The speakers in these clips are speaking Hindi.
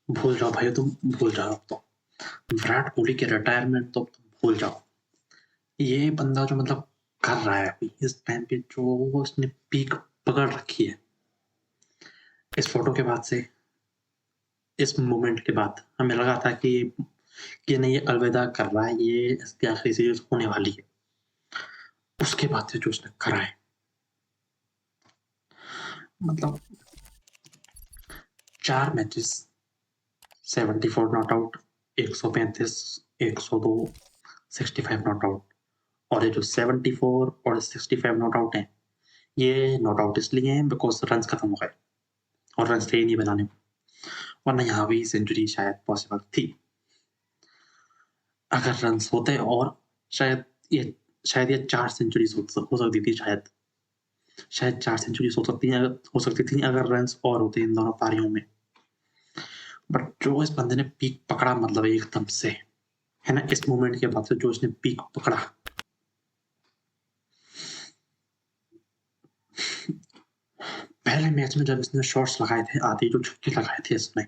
भूल जाओ भाई, तुम भूल जाओ। तो विराट कोहली के रिटायरमेंट तो तुम भूल जाओ। ये बंदा जो मतलब कर रहा है अभी इस टाइम पे, जो उसने पीक पकड़ रखी है, इस फोटो के बाद से, इस मोमेंट के बाद हमें लगा था कि नहीं, ये अलविदा कर रहा है, ये इसकी आखिरी सीरीज होने वाली है। उसके बाद से जो उसने करा है, मतलब 4 matches, 74 not out, 135, 102, 65 not out. और ये जो 74 और 65 नॉट आउट है, ये नॉट आउट इसलिए हैं बिकॉज रन खत्म हो गए और रन थे नहीं बनाने को, वरना यहाँ भी सेंचुरी शायद पॉसिबल थी अगर रन होते। और शायद शायद ये 4 सेंचुरीज हो सकती थी, शायद 4 सेंचुरीज हो सकती थी अगर रन और होते इन दोनों पारियों में। बट जो इस बंदे ने पीक पकड़ा, मतलब एकदम से, है ना, इस मोमेंट के बाद से जो इसने पीक पकड़ा, पहले मैच में जब इसने शॉट्स लगाए थे, आधी जो छक्के लगाए थे इसने,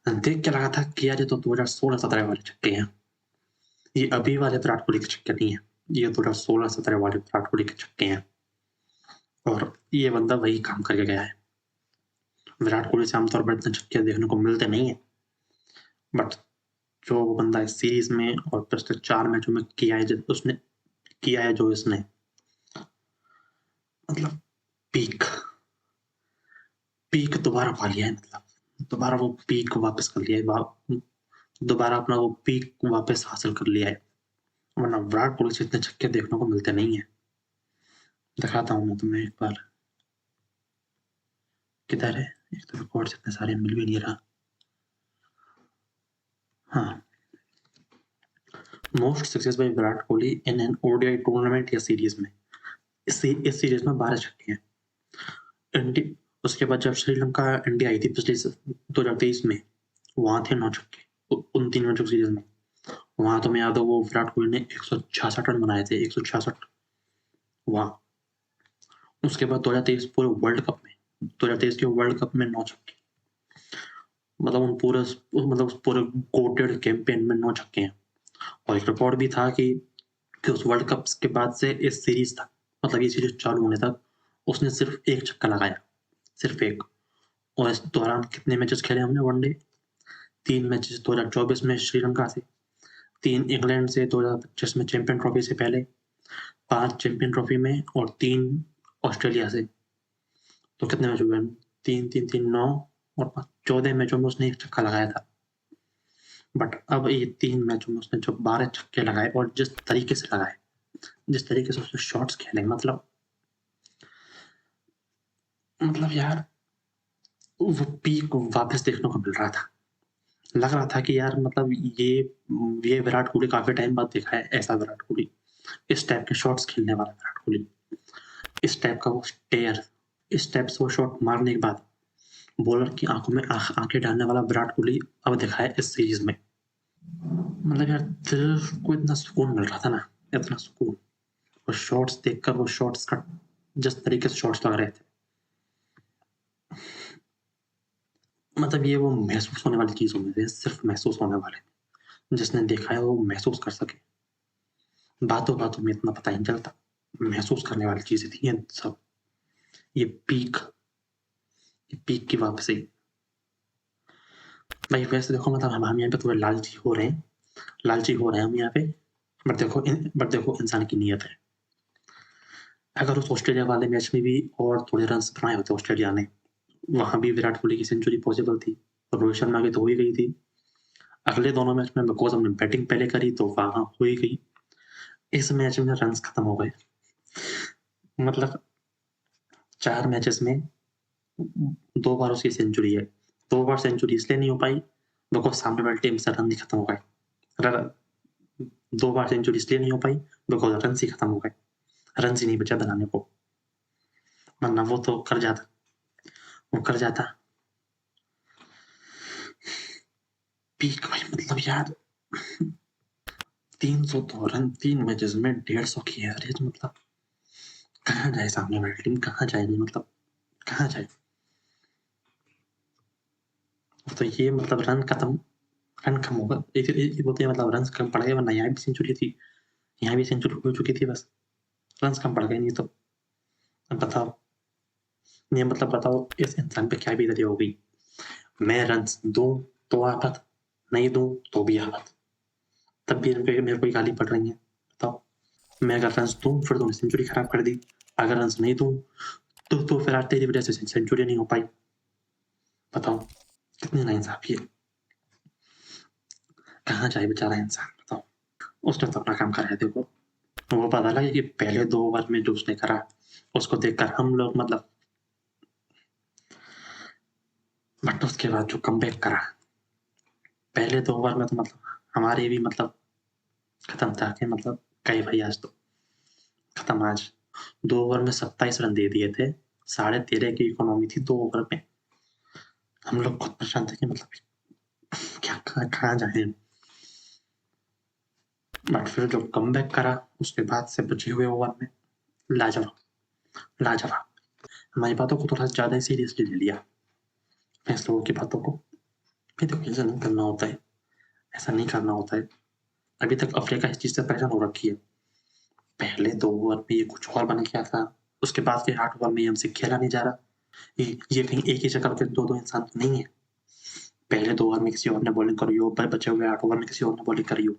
देख के लगा था कि यार ये तो 2016-17 वाले छक्के हैं, ये अभी वाले विराट कोहली के छक्के नहीं है, ये 2016-17 वाले विराट कोहली के छक्के हैं। और ये बंदा वही काम करके गया है। विराट कोहली से आमतौर पर इतने छक्के देखने को मिलते नहीं है, बट जो बंदा इस सीरीज में और पिछले 4 मैचों में किया है, उसने किया है जो इसने, मतलब पीक पीक दोबारा पा लिया है, मतलब दोबारा वो पीक वापस कर लिया है, दोबारा अपना वो पीक वापस हासिल कर लिया है। वरना विराट कोहली से इतने छक्के देखने को मिलते नहीं है। दिखाता हूँ मैं तुम्हें एक बार, किधर है, एक तो रिकॉर्ड इतने सारे मिल भी नहीं रहा। हाँ, most success by Virat Kohli in an ODI tournament या सीरीज में, इस सीरीज में 12 छक्के हैं। उसके बाद जब श्रीलंका इंडिया आई थी पिछले 2023 में, वहां थे 9 छक्के उन 3 मैचों सीरीज में। वहां तो मैं याद है, वो विराट कोहली ने 166 रन बनाए थे, 166 वहां। उसके बाद 2023 पूरे वर्ल्ड कप में, 2023 के वर्ल्ड कप में 9 छक्के, मतलब उस पूरे कोटेड कैंपेन में 9 छक्के हैं। और एक रिकॉर्ड भी था कि उस वर्ल्ड कप के बाद से इस सीरीज तक, मतलब ये सीरीज चालू होने तक, उसने सिर्फ एक छक्का लगाया, सिर्फ एक। और इस दौरान कितने मैचेस खेले हमने वनडे? 3 मैचेस 2024 में श्रीलंका से, 3 इंग्लैंड से 2025 में चैंपियन ट्रॉफी से पहले, 5 चैंपियन ट्रॉफी में, और 3 ऑस्ट्रेलिया से। तो कितने मैच हुए? 3 3 3 9, और 14 मैचों में उसने एक छक्का लगाया था। बट अब ये 3 मैचों में उसने जो 12 छक्के लगाए, और जिस तरीके से लगाए, जिस तरीके से उसने शॉट्स खेले, मतलब यार, वो पीक वापस देखने को मिल रहा था। लग रहा था कि यार, मतलब ये विराट कोहली काफी टाइम बाद देखा है, ऐसा विराट कोहली, इस टाइप के शॉट्स खेलने वाला विराट कोहली, इस टाइप का वो स्टेयर, इस टाइप से वो शॉट मारने के बाद बॉलर की आंखों में आंखें डालने वाला विराट कोहली अब देखा है इस सीरीज में। मतलब यार, दिल को इतना सुकून मिल रहा था ना, इतना सुकून। और शॉट्स देखकर, वो शॉट्स का जिस तरीके से शॉट्स लग रहे थे, मतलब ये वो महसूस होने वाली चीज होने थे, सिर्फ महसूस होने वाले। जिसने देखा है वो महसूस कर सके, बातों बातों में इतना पता नहीं चलता, महसूस करने वाली चीजें थी ये सब। ये पीक, ये पीक की वापसी। भाई वैसे देखो, मतलब हम यहाँ पे थोड़े लालची हो रहे हैं, लालची हो रहे हैं हम यहाँ पे। बट देखो इंसान की नीयत है। अगर उस ऑस्ट्रेलिया वाले मैच में भी और थोड़े रन बनाए होते ऑस्ट्रेलिया ने, वहां भी विराट कोहली की सेंचुरी पॉसिबल थी, और रोहित शर्मा की तो हो ही गई थी। अगले दोनों मैच में बिकॉज हमने बैटिंग पहले करी तो वहां हो ही गई। इस मैच में रन खत्म हो गए, मतलब 4 मैचेस में 2 बार उसकी सेंचुरी है। 2 बार सेंचुरी इसलिए नहीं हो पाई बिकॉज सामने वाली टीम से रन ही खत्म हो गए। 2 बार सेंचुरी इसलिए नहीं हो पाई बिकॉज रन ही खत्म हो गए, रन ही नहीं बचा बनाने को, वरना वो तो कर जाता, वो कर जाता। पीक भाई, मतलब यार, 302 रन 3 मैचेस में 150 की एवरेज, मतलब कहाँ जाए सामने वाली टीम, कहाँ जाए, नहीं मतलब कहाँ जाए। तो ये मतलब रन कम होगा, बोलते हैं मतलब रन कम पड़ गए, वरना यहाँ भी सेंचुरी थी, यहाँ भी सेंचुरी हो चुकी थी, बस रन कम पड़ गए। नहीं तो अब बताओ, ये मतलब बताओ इस इंसान पे क्या बीतती होगी। मैं रन दूं तो आफत, नहीं दूं तो भी आफत, तब भी मेरे को गाली पड़ रही है। बताओ, मैं अगर रन दूं फिर तुमने सेंचुरी खराब कर दी, अगर रन नहीं दूं तो फिर आज तेरी वजह से सेंचुरी नहीं हो पाई। बताओ कितनी नाइंसाफी है, कहाँ जाए बेचारा इंसान। बताओ, उसने तो अपना काम करा है। देखो, वो पता लगा कि पहले 2 ओवर में जो उसने करा, उसको देखकर हम लोग मतलब, बट उसके बाद जो कमबैक करा पहले 2 ओवर में, तो मतलब हमारे भी मतलब खत्म था कि मतलब कई भाई आज तो खत्म। आज 2 ओवर में 27 रन दे दिए थे, 13.5 की इकोनॉमी थी 2 ओवर में। हम लोग खुद परेशान थे कि मतलब क्या कहाँ जाए। बट फिर जो कमबैक करा उसके बाद से बचे हुए ओवर में लाजवाब लाजवाब। हमारी बातों को थोड़ा ज्यादा ही सीरियसली ले लिया, इस लोगों की बातों को। तो ऐसा नहीं करना होता है, ऐसा नहीं करना होता है। अभी तक अफ्रीका इस चीज से परेशान हो रखी है। पहले 2 ओवर में ये कुछ और बन गया था, उसके बाद के 8 ओवर में हमसे खेला नहीं जा रहा। ये कहीं एक ही जगह के 2-2 इंसान तो नहीं है। पहले 2 ओवर में किसी और ने बॉलिंग करी हो, बचे हुए 8 ओवर में किसी और ने बॉलिंग करी हो,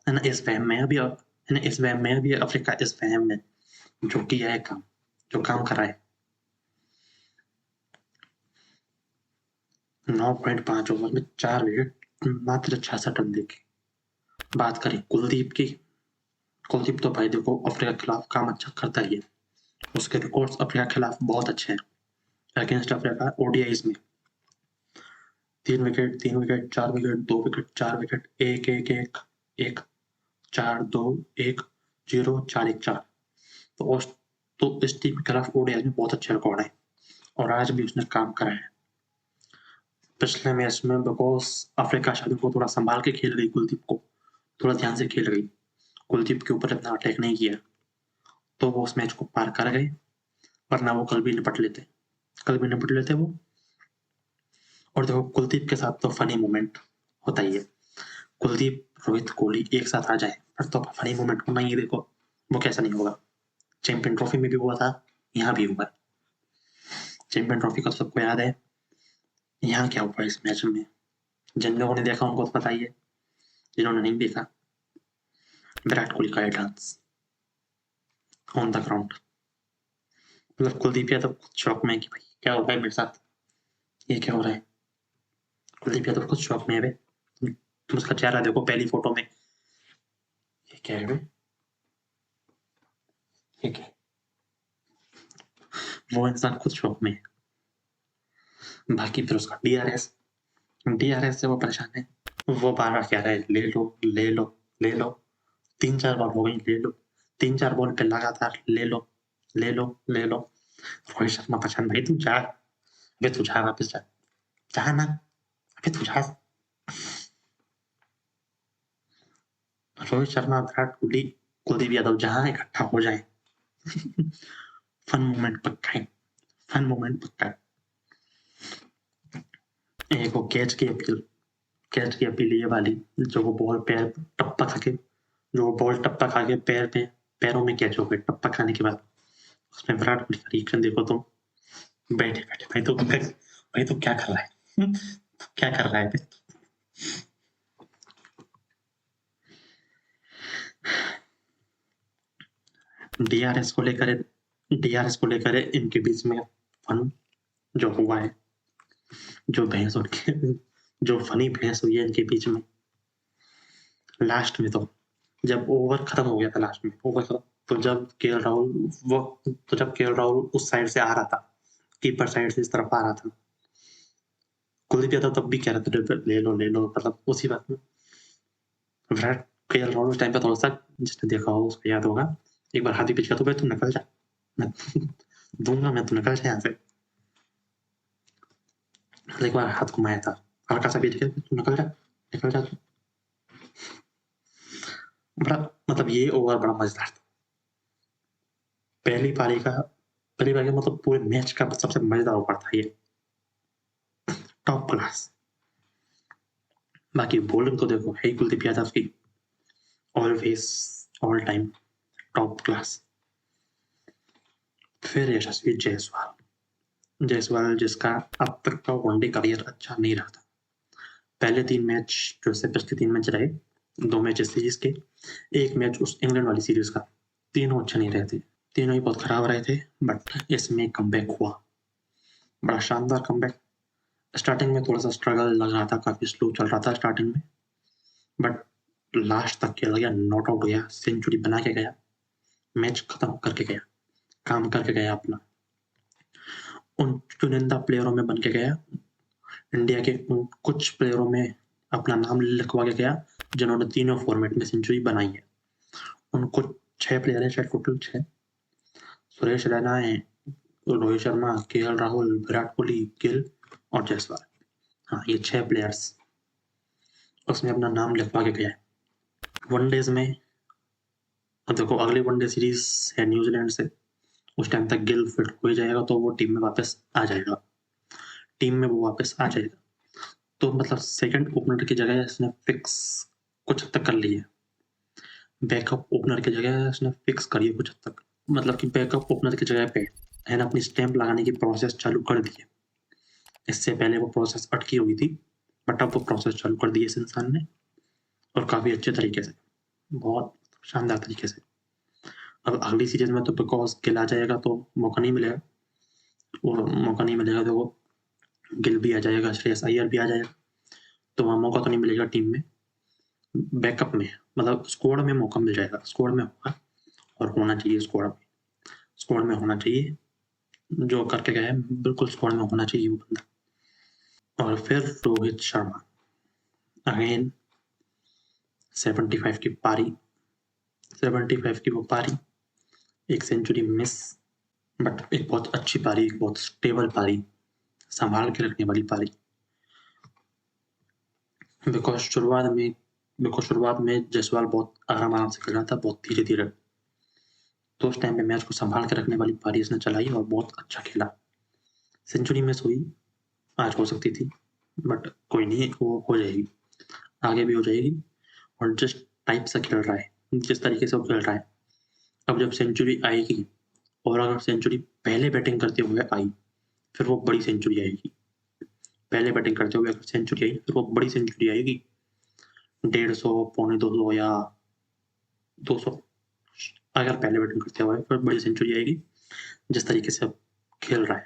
है ना। इस वहम में अभी है ना, इस वहम में अभी अफ्रीका इस वहम में जो किया है काम, जो काम करा है। 9.5 ओवर में 4 विकेट, मात्र 66 रन देके। बात करें कुलदीप की, कुलदीप तो भाई देखो अफ्रीका के खिलाफ काम अच्छा करता ही है, उसके रिकॉर्ड्स अफ्रीका के खिलाफ बहुत अच्छे हैं। अगेंस्ट अफ्रीका ओडीआईज में 3 wicket, 3 wicket, 4 wicket, 2 wicket, 4 wicket, 1-1-1-1, 4-2-1-0, 4-1-4। तो इस टीम के खिलाफ ओडीआई में बहुत अच्छे रिकॉर्ड है, और आज भी उसने काम करा है। पिछले मैच में बिकॉज अफ्रीका शायद को थोड़ा संभाल के खेल गई, कुलदीप को थोड़ा ध्यान से खेल गई, कुलदीप के ऊपर इतना अटैक नहीं किया, तो वो उस मैच को पार कर गए। वरना वो कल भी निपट लेते वो। और देखो कुलदीप के साथ तो फनी मोमेंट होता ही है। कुलदीप, रोहित, कोहली एक साथ आ जाए फिर तो फनी मोमेंट होना ही। देखो वो कैसा नहीं होगा। चैंपियन ट्रॉफी में भी हुआ था, यहाँ भी हुआ। चैंपियन ट्रॉफी का तो सबको याद है, यहाँ क्या हुआ इस मैच में। जिन लोगों ने देखा उनको तो पता ही है, जिन्होंने नहीं देखा, विराट कोहली का डांस ऑन द ग्राउंड, मतलब कुलदीप यादव खुद शौक में है कि भाई क्या हो रहा है मेरे साथ, ये क्या हो रहा है। कुलदीप यादव खुद शौक में है बे। तुम उसका चेहरा देखो पहली फोटो में, ये क्या है बे, ये क्या है? वो इंसान खुद शौक में है। बाकी फिर उसका डीआरएस से वो परेशान है। वो बार बार कह रहा है ले लो ले लो ले लो, 3-4 बॉल हो गई, ले लो, 3-4 बॉल पे लगातार ले लो ले लो ले लो। रोहित शर्मा परेशान, भाई तू जा, अबे तू जा, वापस जा, जा ना, अबे तू जा। रोहित शर्मा, विराट कोहली, कुलदीप यादव जहां इकट्ठा हो जाए फन मोमेंट पक्का है, फन मोमेंट पक्का है। एक वो कैच की अपील ये वाली, जो वो बॉल पैर टप्पा खा के, जो वो बॉल टप्पा खा के पैरों में कैच हो गए टप्पा खाने के बाद, उसमें विराट कोहली का रिएक्शन देखो तुम। बैठे बैठे भाई तो क्या कर रहा है क्या कर रहा है भाई? डीआरएस को लेकर इनके बीच में फन जो हुआ है, जो बहस उनके जो फनी बहस हुई है इनके बीच में लास्ट में, तो जब ओवर खत्म हो गया था, लास्ट में ओवर खत्म, तो जब केएल राहुल उस साइड से आ रहा था, कीपर साइड से इस तरफ आ रहा था, कुलदीप यादव तब भी कह रहा था ले लो, मतलब उसी बात में विराट, केएल राहुल उस टाइम पे थोड़ा सा, जिसने देखा हो उसको याद होगा, एक बार हाथ भी पीछे, तो भाई तू निकल जा, मैं दूंगा, मैं तू निकल जा यहाँ से। एक बार हाथ घुमाया था, हल्का सा पीछे, तू निकल जा तू। बड़ा मतलब ये ओवर बड़ा मजेदार था। पहली पारी का मतलब पूरे मैच का सबसे मजेदार ओवर था ये। Top class. बाकी बॉलिंग तो देखो है ही कुलदीप यादव की, always all time top class. फिर यशस्वी जायसवाल जिसका अब तक का वनडे करियर अच्छा नहीं रहा था। पहले 3 मैच जो से पिछले 3 मैच रहे, 2 मैच सीरीज के, 1 मैच उस इंग्लैंड वाली सीरीज का, तीनों अच्छे नहीं रहे थे, तीनों ही बहुत खराब रहे थे। बट इसमें कमबैक हुआ, बड़ा शानदार कमबैक। स्टार्टिंग में थोड़ा सा स्ट्रगल लग रहा था, काफी स्लो चल रहा था स्टार्टिंग में, बट लास्ट तक खेल गया, नॉट आउट गया, सेंचुरी बना के गया, मैच खत्म करके गया, काम करके गया अपना, उन चुनिंदा प्लेयरों में बन के गया, इंडिया के उन कुछ प्लेयरों में अपना नाम लिखवा के गया जिन्होंने तीनों फॉर्मेट में सेंचुरी बनाई है। उनको 6 प्लेयर है शायद, टोटल 6, सुरेश रैना है, रोहित शर्मा, केएल राहुल, विराट कोहली, गिल और जायसवाल। हाँ, ये 6 प्लेयर्स उसने अपना नाम लिखवा के गया है। वनडेज में अब देखो अगली वनडे सीरीज है न्यूजीलैंड से, उस टाइम तक गिल फिट हो ही जाएगा तो वो टीम में वापस आ जाएगा, तो मतलब सेकंड ओपनर की जगह इसने फिक्स कुछ हद तक कर ली है, बैकअप ओपनर की जगह इसने फिक्स करी है कुछ हद तक, मतलब कि बैकअप ओपनर की जगह पे है ना अपनी स्टैंप लगाने की प्रोसेस चालू कर दी है। इससे पहले वो प्रोसेस अटकी हुई थी, बट अब वो प्रोसेस चालू कर दी है इस इंसान ने, और काफी अच्छे तरीके से, बहुत शानदार तरीके से। अब अगली सीरीज में तो बिकॉज गिल आ जाएगा तो मौका नहीं मिलेगा, तो वो गिल भी आ जाएगा, श्रेयस अय्यर भी आ जाएगा, तो वहाँ मौका तो नहीं मिलेगा टीम में, बैकअप में मतलब स्क्वाड में मौका मिल जाएगा, स्क्वाड में होगा और होना चाहिए, स्क्वाड में होना चाहिए, जो करके गया है बिल्कुल स्क्वाड में होना चाहिए वो बंदा। और फिर रोहित शर्मा अगेन 75 की पारी, 75 की वो पारी, एक सेंचुरी मिस, बट एक बहुत अच्छी पारी, एक बहुत स्टेबल पारी, संभाल के रखने वाली पारी। बिकॉज शुरुआत में जायसवाल बहुत आराम से खेल रहा था, बहुत धीरे धीरे, तो उस टाइम पे मैच को संभाल के रखने वाली पारी इसने चलाई और बहुत अच्छा खेला। सेंचुरी मिस हुई, आज हो सकती थी, बट कोई नहीं, वो हो जाएगी, आगे भी हो जाएगी। और जिस टाइप से खेल रहा है, जिस तरीके से वो खेल रहा है, अब जब सेंचुरी आएगी, और अगर सेंचुरी पहले बैटिंग करते हुए आई, फिर वो बड़ी सेंचुरी आएगी, पहले बैटिंग करते हुए अगर सेंचुरी आई फिर वो बड़ी सेंचुरी आएगी, 150, पौने 200 या 200, अगर पहले बैटिंग करते हुए फिर बड़ी सेंचुरी आएगी, जिस तरीके से अब खेल रहा है,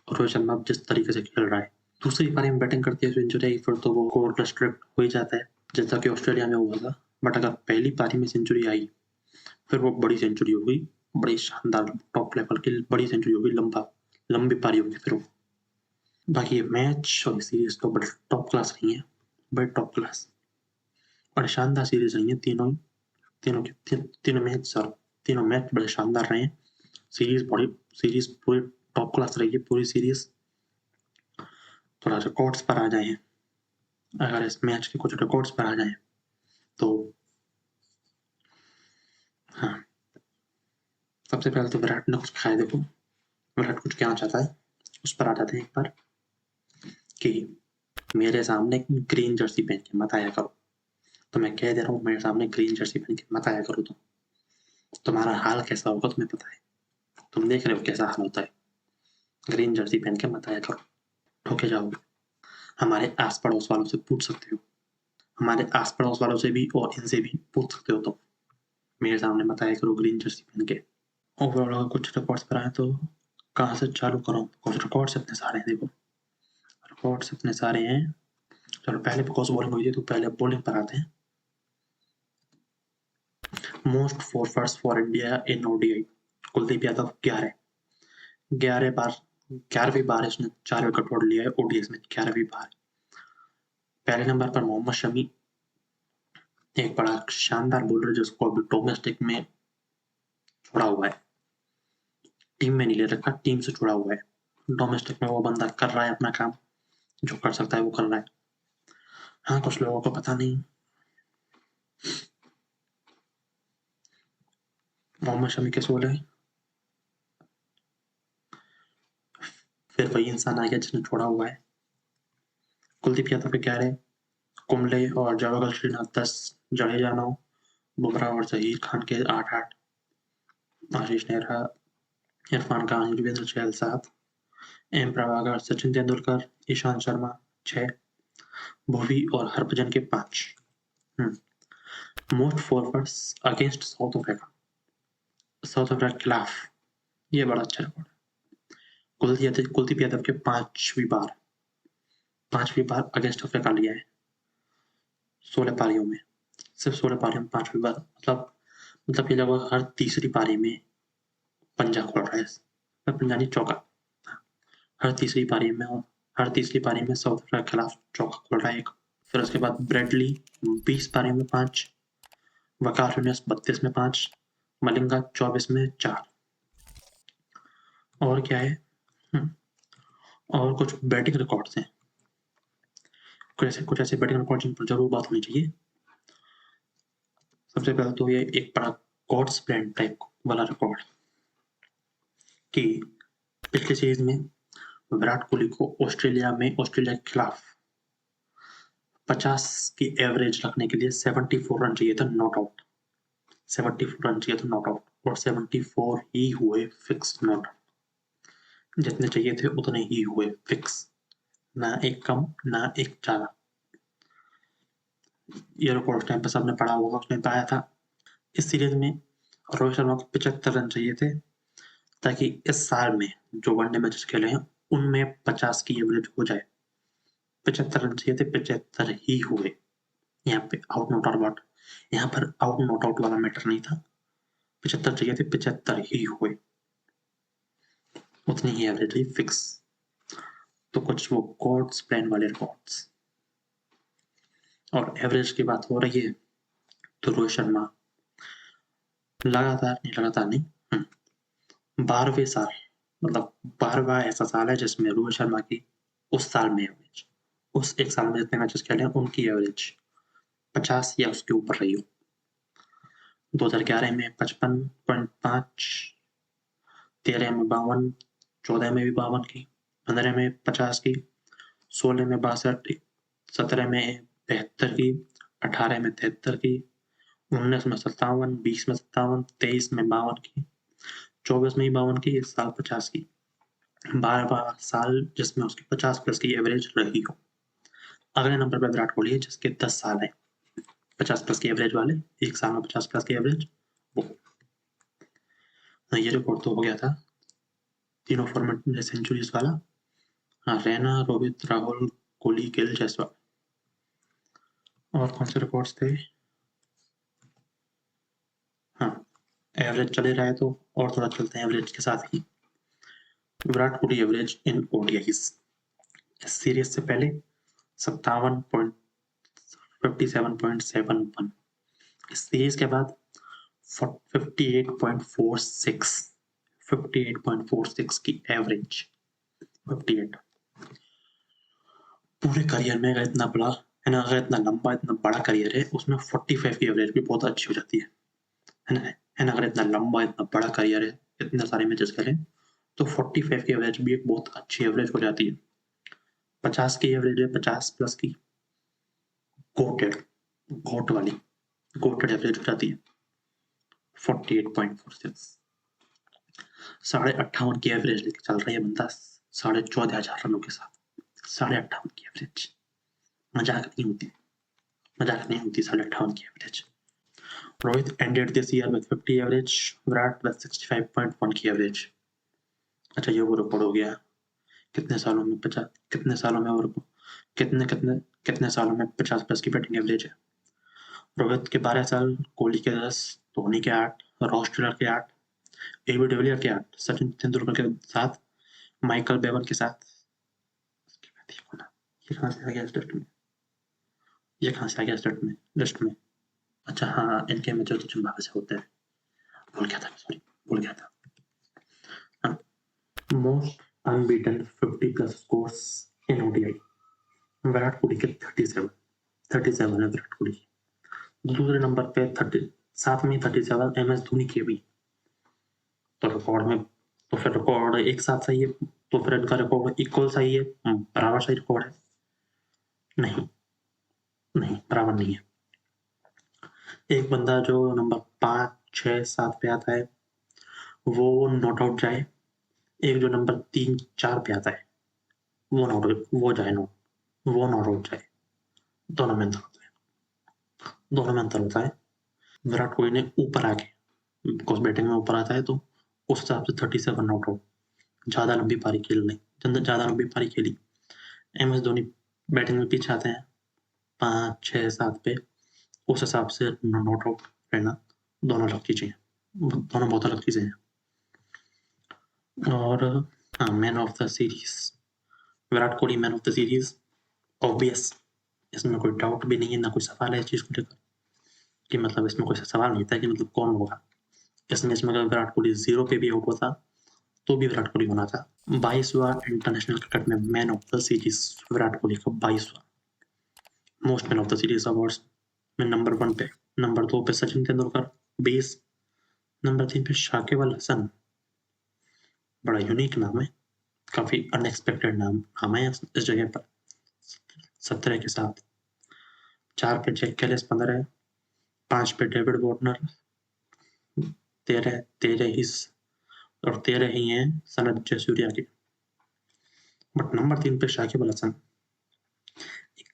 और रोहित शर्मा जिस तरीके से खेल रहा है, दूसरी पारी में बैटिंग करती है सेंचुरी आई फिर तो वो कोर रेस्ट्रिक्ट हो ही जाता है, जैसा कि ऑस्ट्रेलिया में हुआ था। बट अगर पहली पारी में सेंचुरी आई फिर वो बड़ी सेंचुरी हो गई, बड़ी शानदार टॉप लेवल की बड़ी सेंचुरी हो गई, लंबी पारी होगी फिर वो। बाकी ये मैच और सीरीज तो बड़ी टॉप क्लास रही है, बड़ी टॉप क्लास और शानदार सीरीज रही है, तीनों मैच बड़े शानदार रहे हैं। सीरीज पूरी टॉप क्लास रही है पूरी सीरीज। थोड़ा रिकॉर्ड्स पर आ जाए, अगर इस मैच के कुछ रिकॉर्ड्स पर आ जाए तो हाँ, सबसे पहले तो विराट ने कुछ खाया, देखो विराट कुछ कहना चाहता है, उस पर आ जाते हैं एक बार कि मेरे सामने ग्रीन जर्सी पहन के मत आया करो, तो मैं कह दे रहा हूँ मेरे सामने ग्रीन जर्सी पहन के मत आया करो, तुम्हारा हाल कैसा होगा तुम्हें पता है, तुम देख रहे हो कैसा हाल होता है, ग्रीन जर्सी पहन के मत आया करो, ठोके जाओगे। हमारे आस पड़ोस वालों से पूछ सकते हो, हमारे आस पड़ोस वालों से भी और इनसे भी पूछ सकते हो, तुम मेरे सामने मत आया करो ग्रीन जर्सी पहन के। ओवरऑल अगर कुछ रिकॉर्ड्स पर आए तो कहाँ से चालू करूँ, कुछ रिकॉर्ड्स इतने सारे हैं, देखो रिकॉर्ड्स इतने सारे हैं। चलो पहले बिकॉज बॉलिंग हुई थी तो पहले बॉलिंग पर आते हैं। Most forwards for India in ODI, Kuldeep Yadav 11वीं बार इसने 4 विकेट तोड़ लिया है ओडीएस में, 11वीं बार। पहले नंबर पर मोहम्मद शमी, एक बड़ा शानदार बॉलर जिसको अभी डोमेस्टिक में छोड़ा हुआ है, टीम में नहीं ले रखा, टीम से छोड़ा हुआ है, डोमेस्टिक में वो बंदा कर रहा है अपना काम, जो कर सकता है वो कर रहा है। हाँ, कुछ लोगों को पता नहीं, मोहम्मद शमी के 16, फिर वही इंसान आ गया जिसने छोड़ा हुआ है, कुलदीप यादव पे 11, कुंबले और जवागल श्रीनाथ 10, जडेजा 9, बुमराह और जहीर खान के 8-8, आशीष नेहरा, इरफान खान, युजवेंद्र चहल 7, एम प्रभाकर, सचिन तेंदुलकर, ईशांत शर्मा 6, भुवी और हरभजन के 5। Most forwards against south Africa के खिलाफ, ये बड़ा अच्छा रिकॉर्ड है। कुलदीप यादव के 5वीं बार अगेंस्ट अफ्रीका लिया है 16 पारियों में, सिर्फ 16 पारियों में 5वीं बार, मतलब ये लगभग हर तीसरी पारी में पंजा खोल रहा है, पंजा नहीं चौका, हर तीसरी पारी में साउथ अफ्रीका के खिलाफ चौका खोल रहा है एक। फिर उसके बाद ब्रेडली 20 पारियों में 5, वकार यूनिस 32 में 5, मलिंगा 24 में 4। और क्या है, और कुछ बैटिंग रिकॉर्ड्स हैं, कुछ ऐसे बैटिंग रिकॉर्ड जिन पर जरूर बात होनी चाहिए। सबसे पहले तो ये एक बड़ा गॉड्स प्लान टाइप वाला रिकॉर्ड कि पिछले सीरीज में विराट कोहली को ऑस्ट्रेलिया के खिलाफ 50 की एवरेज रखने के लिए 74 रन चाहिए था नॉट आउट, 74 रन चाहिए था नॉट आउट, और 74 ही हुए फिक्स नॉट आउट, जितने चाहिए थे उतने ही हुए फिक्स, ना एक कम ना एक ज्यादा। ये रिकॉर्ड उस टाइम पर सबने पढ़ा होगा, उसने पाया था। इस सीरीज में रोहित शर्मा को 75 रन चाहिए थे ताकि इस साल में जो वनडे मैचेस खेले हैं उनमें 50 की एवरेज हो जाए। 75 रन चाहिए थे, 75 ही हुए। यहाँ पे आउट नॉट आउट, यहाँ पर आउट नॉट आउट वाला मैटर नहीं था, 75 चाहिए थे, 75 ही हुए, उतनी ही एवरेज हुई फिक्स। तो कुछ वो गॉड्स प्लान वाले रिकॉर्ड्स। और एवरेज की बात हो रही है तो रोहित शर्मा लगातार नहीं 12वें साल, मतलब 12वां ऐसा साल है जिसमें रोहित शर्मा की उस साल में एवरेज, उस एक साल में जितने मैचेस खेले उनकी एवरेज 50 या उसके ऊपर रही हो। 2011 में 55.5, 13 में 52, 14 में भी 52 की, 15 में 50 की, 16 में 62, 17 में 73 की, 18 में 73 की, 19 में 57, 20 में 57, 23 में 52 की, 24 में 52 की, इस साल 50 की। 12वां साल जिसमें उसकी 50 प्लस की एवरेज रही हो। अगले नंबर पर विराट कोहली है जिसके 10 साल है 50 प्लस की एवरेज वाले, एक साल में 50 प्लस की एवरेज। ये रिकॉर्ड तो हो गया था तीनों फॉर्मेट में सेंचुरीज वाला। हाँ, रैना, रोहित, राहुल, कोहली, गिल, जायसवाल। और कौन से रिकॉर्ड्स थे? हाँ, एवरेज चले रहा है तो और थोड़ा चलते हैं एवरेज के साथ ही। Virat Kohli average in ODIs इस सीरीज से पहले 57.71, इस सीरीज के बाद 58.46 की एवरेज। 58 पूरे करियर में अगर इतना बड़ा है ना, अगर इतना लंबा इतना बड़ा करियर है उसमें 45 की एवरेज भी बहुत अच्छी हो जाती है ना, अगर इतना लंबा इतना बड़ा करियर है, इतने सारे मैचेस खेले तो 45 की एवरेज भी एक बहुत अच्छी एवरेज हो जाती है। 50 की एवरेज है, 50 प्लस की गोटेड एवरेज हो जाती है 48.46। 58.5 की एवरेज लेके चल रही है बंदा 14,500 रनों के साथ। 58.5 की एवरेज मजाक नहीं होती 58.5 की average. Rohit ended this year with 50 average, Virat with 65.1 की एवरेज। अच्छा, ये वो रिकॉर्ड हो गया कितने सालों में 50 प्लस की बैटिंग एवरेज है। रोहित के 12 साल, कोहली के 10, धोनी के 8, रॉस टेलर के 8, एबी डिविलियर के 8, सचिन तेंदुलकर के 7, माइकल बेवन के 7। ये कहाँ से आ गया लिस्ट में? अच्छा हाँ, इनके मैचेस तो जिम्बाब्वे से होते हैं, भूल गया था। Most unbeaten 50 plus scores in ODI, Virat Kohli के 37 है विराट कोहली। दूसरे नंबर पे 37 एम एस धोनी के भी। तो रिकॉर्ड में तो फिर रिकॉर्ड एक साथ सही है, तो फिर इनका रिकॉर्ड इक्वल सही है, बराबर सही रिकॉर्ड है। नहीं, बराबर नहीं है। एक बंदा जो नंबर 5, 6, 7 पे आता है वो नॉट आउट जाए, एक जो नंबर 3, 4 पे आता है वो नॉट आउट जाए। दोनों में अंतर होता है। विराट कोहली ने ऊपर आके, बिकॉज बैटिंग में ऊपर आता है तो उस हिसाब से 37 नॉट आउट, ज़्यादा लंबी पारी खेली। MS धोनी बैटिंग में पीछे आते हैं 5, 6, 7 पे, उस हिसाब से नॉट आउट रहना दोनों बहुत अलग चीज़ें हैं। और हाँ, man of the series, Virat Kohli man of the series obvious, इसमें कोई डाउट भी नहीं है, ना कोई सवाल है इस चीज़ को लेकर कि मतलब इसमें कोई सवाल नहीं था कि मतलब कौन होगा। इस मैच में अगर विराट कोहली 0 पे भी आउट होता तो भी विराट कोहली होना था। 22वां इंटरनेशनल क्रिकेट में man of the series Virat Kohli का 22वां। Most man of the series awards में नंबर 1 पे, नंबर 2 पे सचिन तेंदुलकर 20, नंबर 3 पे शाकिब अल हसन। बड़ा यूनिक नाम है, काफी अनएक्सपेक्टेड नाम है इस जगह पर। 17 के साथ 4 पे जैक कैलिस 15, 5 पे डेविड वार्नर 13 ही हैं सनत जयसूर्या के। बट नंबर 3 पे शाकिब अल हसन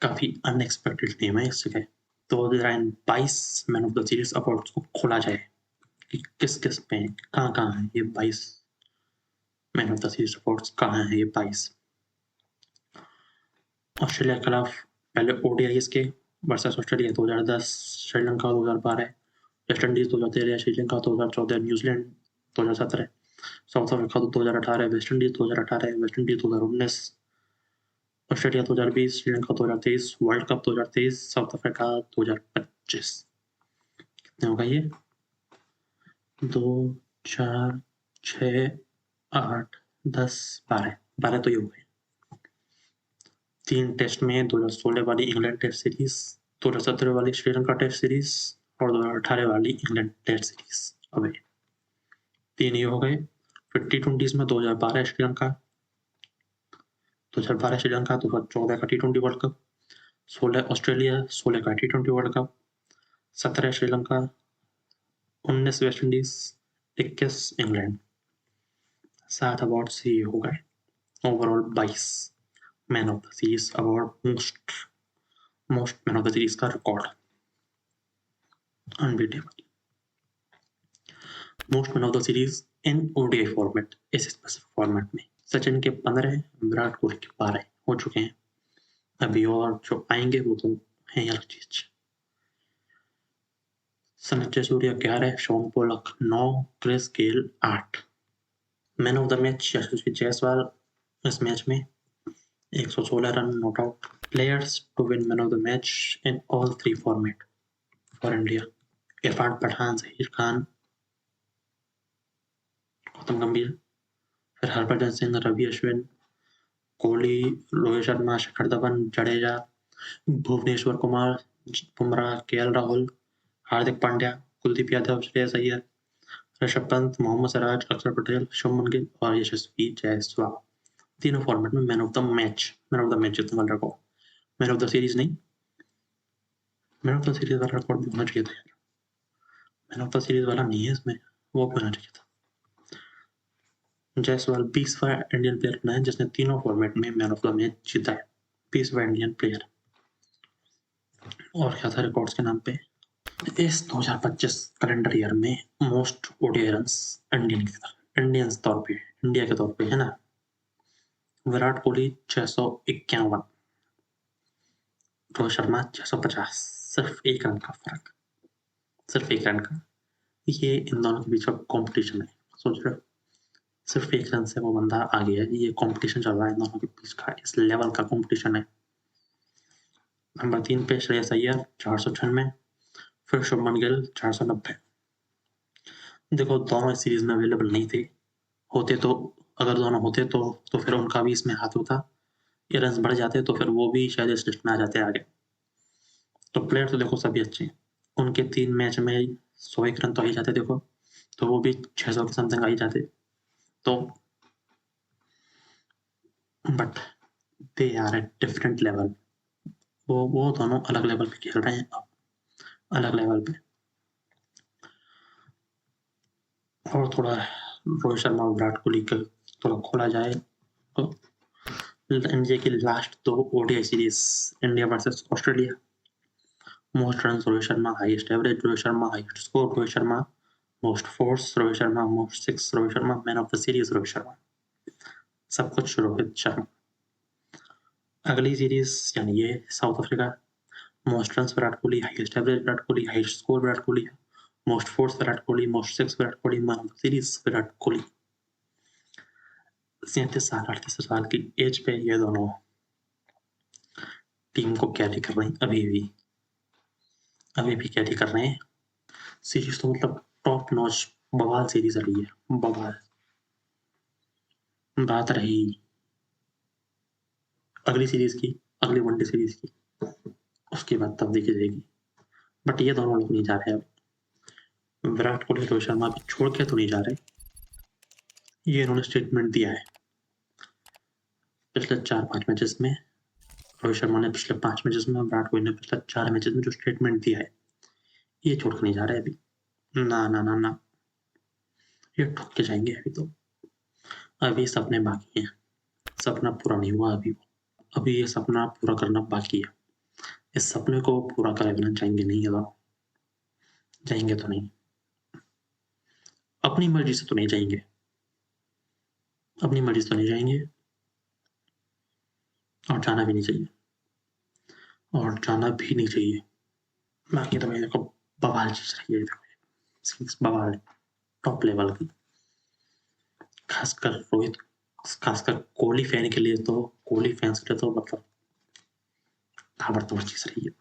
काफी अनएक्सपेक्टेड नेम है इस जगह। तो 22 man of the series awards को खोला जाए कि किस पे कहाँ है ये 22 man of the series awards, कहाँ है ये 22। ऑस्ट्रेलिया के खिलाफ पहले ODIs के versus Australia 2010, Sri Lanka 2012, West Indies 2013, Sri Lanka 2014, New Zealand 2017, south Africa 2018, West Indies 2019, Australia 2020, Sri Lanka 2023, world cup 2023, south Africa 2025। कितने होगा ये? 2, 4, 6, 8, 10, 12 तो ये हो गए। 3 टेस्ट में 2016 वाली इंग्लैंड टेस्ट सीरीज, 2017 वाली श्रीलंका टेस्ट सीरीज और 2018 वाली इंग्लैंड टेस्ट सीरीज। अब 3 ये हो गए। फिर T20s में 2012 श्रीलंका, 2014 का T20 वर्ल्ड कप, 16 ऑस्ट्रेलिया, 16 का T20 world cup, 17 Sri Lanka, 19 West Indies, 21 England. 7 award ये हो गए। Overall 22 man of the series award, most man of the series का record, unbeatable. Most man of the series in ODI format, इस स्पेसिफिक फॉर्मेट में सचिन के 15, विराट कोहली के 12 हो चुके हैं। अभी और जो आएंगे वो तो है अलग चीज। Sanath Jayasuriya 11, Shaun Pollock 9, Chris Gayle 8। Man of the match Yashasvi Jaiswal इस मैच में 116 run not out. Players to win man of the match in all 3 format for India: Irfan Pathan, Zaheer Khan, Gautam Gambhir, फिर हरभजन सिंह, रवि अश्विन, कोहली, रोहित शर्मा, शिखर धवन, जडेजा, भुवनेश्वर कुमार, बुमराह, KL राहुल, हार्दिक पांड्या, कुलदीप यादव, श्रेयस अय्यर, ऋषभ पंत, मोहम्मद सिराज, अक्षर पटेल, शुभमन गिल और यशस्वी जायसवाल। तीनों फॉर्मेट में मैन ऑफ द मैच जितना वाला record, man of the series नहीं, मैन ऑफ द सीरीज वाला रिकॉर्ड भी होना चाहिए था यार। मैन ऑफ द सीरीज वाला नहीं है इसमें, वो भी होना चाहिए था। जायसवाल 20वां इंडियन प्लेयर बना है जिसने तीनों फॉर्मेट में मैन ऑफ द मैच जीता है। 20वां इंडियन प्लेयर। और क्या था रिकॉर्ड्स के नाम पे? इस 2025 कैलेंडर ईयर में मोस्ट ODI रन्स इंडियन तौर पे, इंडिया के तौर पे है ना, विराट कोहली 651, रोहित शर्मा 650, सिर्फ 1 रन का फर्क, सिर्फ 1 रन का। ये इन दोनों के बीच का कॉम्पिटिशन है, सोच रहे हो? सिर्फ 1 रन से वो बंदा आगे है, ये कॉम्पिटिशन चल रहा है इन दोनों के बीच का, इस लेवल का कॉम्पिटिशन है। नंबर 3 पे श्रेयस अय्यर 496, फिर शुभमन गिल 490। देखो दोनों इस सीरीज में अवेलेबल नहीं थे, होते तो, अगर दोनों होते तो फिर उनका भी इसमें हाथ होता, ये रन बढ़ जाते तो फिर वो भी शायद इस लिस्ट में आ जाते आगे। तो प्लेयर तो देखो सभी अच्छे हैं, उनके 3 मैच में 101 रन तो आ ही जाते, देखो तो वो भी 600 के समथिंग आ ही जाते। तो but they are at different level, वो दोनों अलग लेवल पे खेल रहे हैं अब, अलग लेवल पे। और थोड़ा रोहित शर्मा और विराट कोहली का थोड़ा खोला जाए तो इंडिया की last 2 ODI series, India versus Australia, most run Rohit Sharma, highest average Rohit Sharma, highest score Rohit Sharma, most force Rohit Sharma, most six Rohit Sharma, man of the series Rohit Sharma, सब कुछ रोहित शर्मा। अगली सीरीज यानी ये south Africa, most run Virat Kohli, highest average Virat Kohli, highest score Virat Kohli, most force Virat Kohli, most six Virat Kohli, man of the series Virat Kohli. 37 साल 38 साल की एज पे ये दोनों टीम को कैरी कर रहे हैं, अभी भी कैरी कर रहे हैं। सीरीज तो मतलब टॉप नॉच बवाल सीरीज रही है, बवाल। बात रही अगली सीरीज की, अगली वनडे सीरीज की, उसके बाद तब देखी जाएगी। बट ये दोनों लोग नहीं जा रहे अब। विराट कोहली रोहित शर्मा भी छोड़ के तो नहीं जा रहे, ये इन्होंने स्टेटमेंट दिया है पिछले 4-5 मैचेस में। रोहित शर्मा ने पिछले 5 मैचेस में, विराट कोहली ने पिछले 4 मैचेस में जो स्टेटमेंट दिया है, ये छोड़ के नहीं जा रहे अभी। ना ना ना ना, ये ठोक के जाएंगे अभी तो। अभी सपने बाकी हैं, सपना पूरा नहीं हुआ अभी ये सपना पूरा करना बाकी है। इस सपने को पूरा करे बिना जाएंगे नहीं, ये दोनों जाएंगे तो नहीं, अपनी मर्जी से तो नहीं जाएंगे, अपनी मर्जी से तो नहीं जाएंगे, और जाना भी नहीं चाहिए, और जाना भी नहीं चाहिए। बाकी तो मेरे को बवाल चीज रही है, बवाल टॉप लेवल की, खासकर रोहित, खासकर कोहली फैन के लिए तो, कोहली फैंस के लिए तो मतलब ताबड़तोड़ चीज रही है।